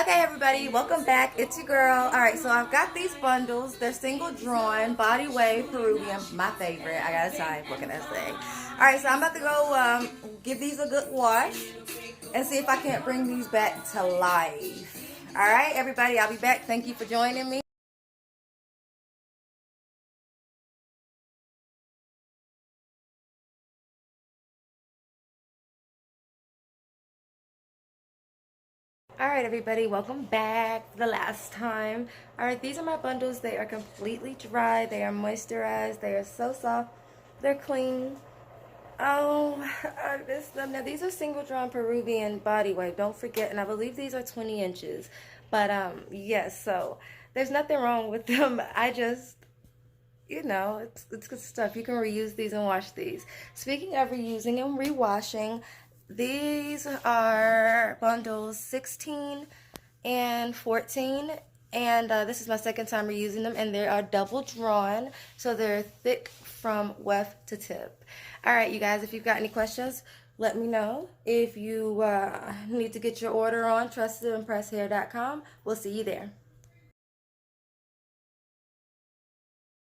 Okay, everybody, welcome back. It's your girl. All right, so I've got these bundles. They're single drawn, body wave, Peruvian, my favorite. I got a type. What can I say? All right, so I'm about to go give these a good wash and see if I can't bring these back to life. All right, everybody, I'll be back. Thank you for joining me. All right, everybody, welcome back for the last time. All right, these are my bundles. They are completely dry. They are moisturized. They are so soft. They're clean. Oh, now these are single drawn Peruvian body wipe. Don't forget, and I believe these are 20 inches. But yes, so there's nothing wrong with them. I just, it's good stuff. You can reuse these and wash these. Speaking of reusing and rewashing, these are bundles 16 and 14. And this is my second time reusing them, and they are double drawn, so they're thick from weft to tip. All right, you guys, if you've got any questions, let me know. If you need to get your order on trustedandimpresshair.com, we'll see you there.